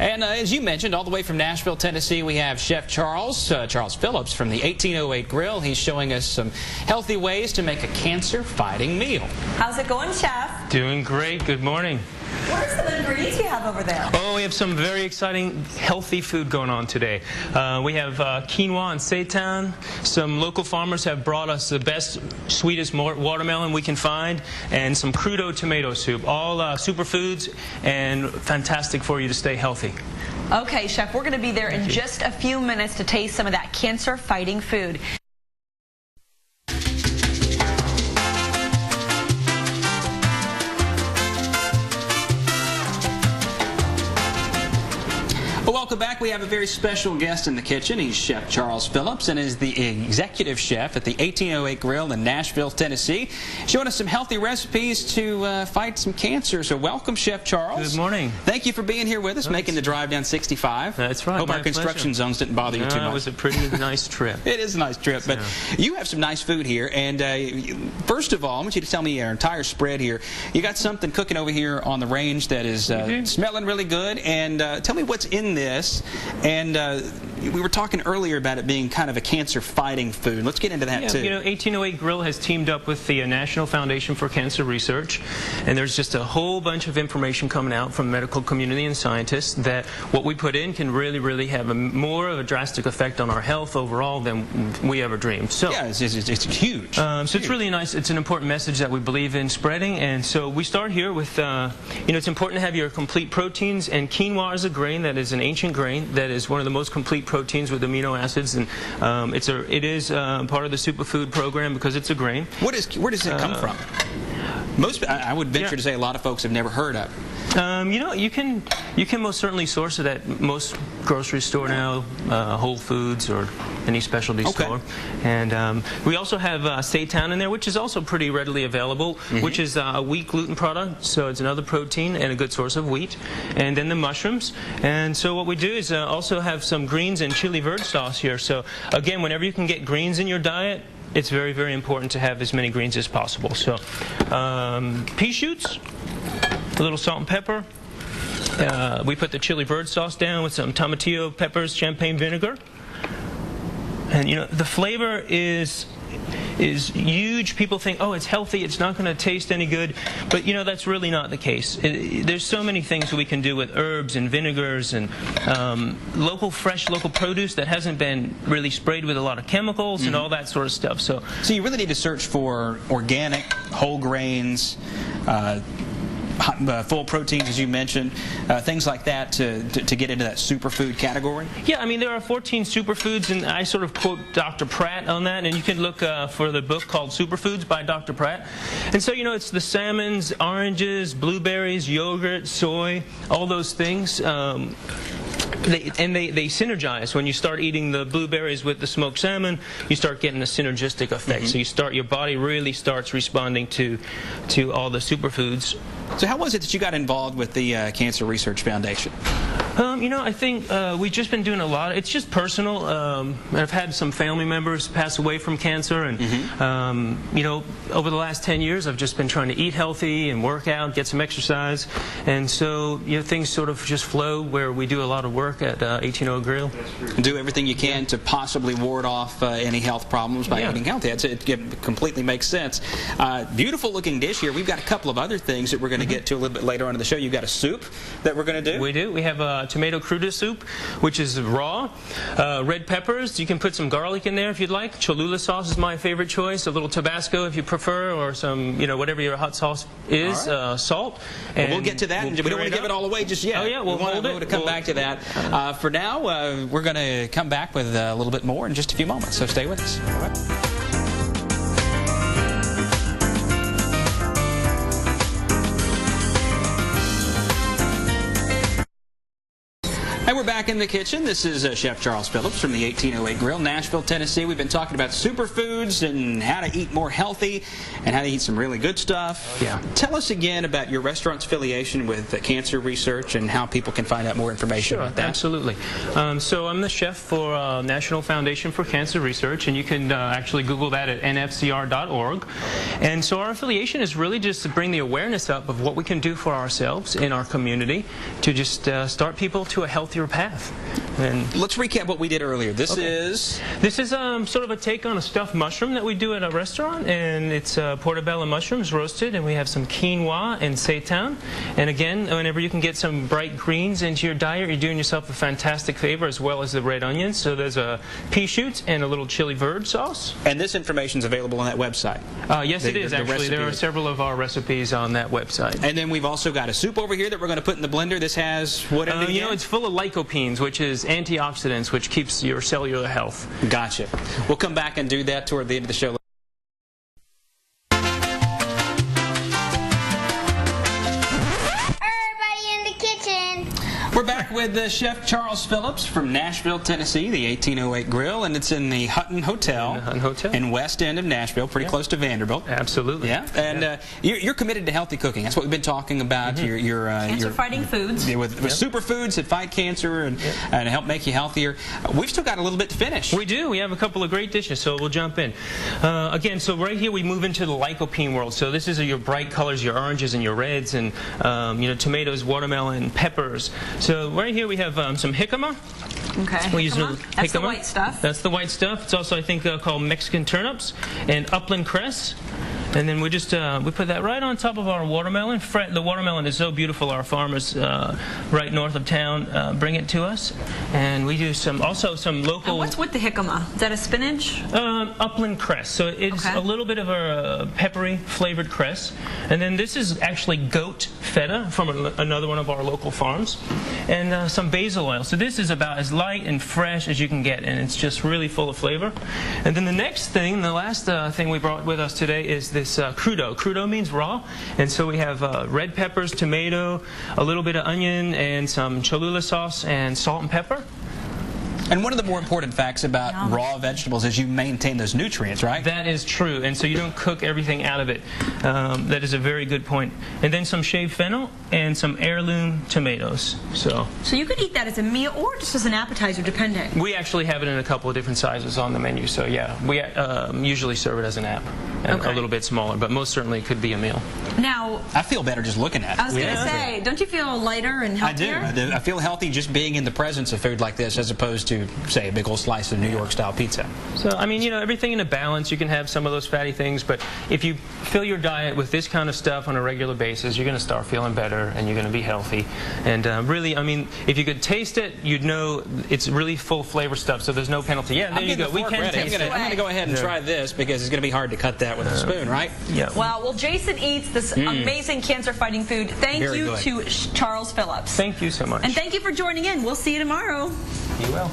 And as you mentioned, all the way from Nashville, Tennessee, we have Chef Charles Phillips from the 1808 Grill. He's showing us some healthy ways to make a cancer-fighting meal. How's it going, Chef? Doing great. Good morning. What are some ingredients you have over there? Oh, we have some very exciting, healthy food going on today. We have quinoa and seitan. Some local farmers have brought us the best, sweetest watermelon we can find, and some crudo tomato soup. All superfoods and fantastic for you to stay healthy. Okay, Chef, we're going to be there in just a few minutes to taste some of that cancer-fighting food. Welcome back. We have a very special guest in the kitchen. He's Chef Charles Phillips and is the executive chef at the 1808 Grill in Nashville, Tennessee, showing us some healthy recipes to fight some cancer. So welcome, Chef Charles. Good morning. Thank you for being here with us, making the drive down 65. That's right. Hope our construction zones didn't bother you too much. It was a pretty nice trip. It is a nice trip, but you have some nice food here. And first of all, I want you to tell me your entire spread here. You got something cooking over here on the range that is smelling really good. And tell me what's in this. And we were talking earlier about it being kind of a cancer-fighting food. Let's get into that too. You know, 1808 Grill has teamed up with the National Foundation for Cancer Research, and there's just a whole bunch of information coming out from medical community and scientists that what we put in can really have more of a drastic effect on our health overall than we ever dreamed. So yeah, it's huge. So it's really nice. It's an important message that we believe in spreading, and so we start here with, you know, it's important to have your complete proteins, and quinoa is a grain that is an ancient grain that is one of the most complete proteins with amino acids, and it is part of the superfood program because it's a grain. Where does it come from? I would venture to say a lot of folks have never heard of it. You know, you can most certainly source it at most grocery store now, Whole Foods or any specialty store. And we also have seitan in there, which is also pretty readily available, which is a wheat gluten product, so it's another protein and a good source of wheat. And then the mushrooms. And so what we do is also have some greens and chili verde sauce here. So again, whenever you can get greens in your diet, it's very important to have as many greens as possible. So pea shoots, a little salt and pepper. We put the chili verde sauce down with some tomatillo peppers, champagne vinegar. And you know, the flavor is huge. People think, oh, it's healthy, it's not going to taste any good, but you know, that's really not the case. There's so many things we can do with herbs and vinegars and fresh local produce that hasn't been really sprayed with a lot of chemicals and all that sort of stuff. So you really need to search for organic, whole grains, full proteins, as you mentioned, things like that to get into that superfood category? Yeah, I mean, there are 14 superfoods, and I sort of quote Dr. Pratt on that, and you can look for the book called Superfoods by Dr. Pratt. And so, you know, it's the salmons, oranges, blueberries, yogurt, soy, all those things. They synergize. When you start eating the blueberries with the smoked salmon, you start getting a synergistic effect. So your body really starts responding to all the superfoods. So how was it that you got involved with the Cancer Research Foundation? You know, I think we've just been doing a lot. It's just personal. I've had some family members pass away from cancer, and you know, over the last 10 years, I've just been trying to eat healthy and work out, get some exercise, and so you know, things sort of just flow where we do a lot of work at 1808 Grill. Do everything you can to possibly ward off any health problems by eating healthy. It completely makes sense. Beautiful looking dish here. We've got a couple of other things that we're going to get to a little bit later on in the show. You've got a soup that we're going to do. We do. We have tomato crudo soup, which is raw. Red peppers. You can put some garlic in there if you'd like. Cholula sauce is my favorite choice. A little Tabasco if you prefer, or some, you know, whatever your hot sauce is. Salt. And we'll get to that. We don't want to give it all away just yet. Oh yeah, we'll hold it. To come back to that. For now, we're going to come back with a little bit more in just a few moments. So stay with us. All right. And we're back in the kitchen. This is Chef Charles Phillips from the 1808 Grill, Nashville, Tennessee. We've been talking about superfoods and how to eat more healthy and how to eat some really good stuff. Yeah. Tell us again about your restaurant's affiliation with cancer research and how people can find out more information about that. Absolutely. So I'm the chef for National Foundation for Cancer Research, and you can actually Google that at nfcr.org. And so our affiliation is really just to bring the awareness up of what we can do for ourselves in our community to just start people to a healthier path. And let's recap what we did earlier. This is sort of a take on a stuffed mushroom that we do at a restaurant, and it's portobello mushrooms roasted, and we have some quinoa and seitan. And again, whenever you can get some bright greens into your diet, you're doing yourself a fantastic favor, as well as the red onions. So there's a pea shoots and a little chili verde sauce. And this information is available on that website. Yes, it is actually. There are several of our recipes on that website. And then we've also got a soup over here that we're going to put in the blender. This has what in it again? You know, it's full of lycopenes, which is antioxidants, which keeps your cellular health. Gotcha. We'll come back and do that toward the end of the show. We're back with Chef Charles Phillips from Nashville, Tennessee, the 1808 Grill, and it's in the Hutton Hotel, in West End of Nashville, pretty close to Vanderbilt. Absolutely. Yeah, and you're committed to healthy cooking. That's what we've been talking about. Your cancer-fighting foods. With superfoods that fight cancer and help make you healthier. We've still got a little bit to finish. We do. We have a couple of great dishes, so we'll jump in. Again, so right here we move into the lycopene world. So this is your bright colors, your oranges and your reds, and tomatoes, watermelon, peppers. So right here we have some jicama. Okay. We use That's the white stuff. That's the white stuff. It's also, I think, called Mexican turnips and upland cress. And then we just we put that right on top of our watermelon. The watermelon is so beautiful. Our farmers right north of town bring it to us, and we do also some local. And what's with the jicama? Is that a spinach? Upland cress. So it's a little bit of a peppery flavored cress. And then this is actually goat feta from another one of our local farms, and some basil oil. So this is about as light and fresh as you can get, and it's just really full of flavor. And then the next thing, the last thing we brought with us today is this crudo. Crudo means raw, and so we have red peppers, tomato, a little bit of onion, and some Cholula sauce and salt and pepper. And one of the more important facts about raw vegetables is you maintain those nutrients, right? That is true, and so you don't cook everything out of it. That is a very good point. And then some shaved fennel and some heirloom tomatoes. So you could eat that as a meal or just as an appetizer, depending. We actually have it in a couple of different sizes on the menu. So yeah, we usually serve it as an app, and a little bit smaller, but most certainly it could be a meal. Now, I feel better just looking at it. I was going to say, don't you feel lighter and healthier? I do. I feel healthy just being in the presence of food like this, as opposed to, say, a big old slice of New York style pizza. So I mean, everything in a balance. You can have some of those fatty things, but if you fill your diet with this kind of stuff on a regular basis, you're going to start feeling better and you're going to be healthy. And really, I mean, if you could taste it, you'd know it's really full flavor stuff, so there's no penalty. Yeah, there you go. We can taste it. I'm going to go ahead and try this because it's going to be hard to cut that with a spoon, right? Yeah. Well, Jason eats this amazing cancer-fighting food. Thank you to Charles Phillips. Thank you so much. And thank you for joining in. We'll see you tomorrow. You will.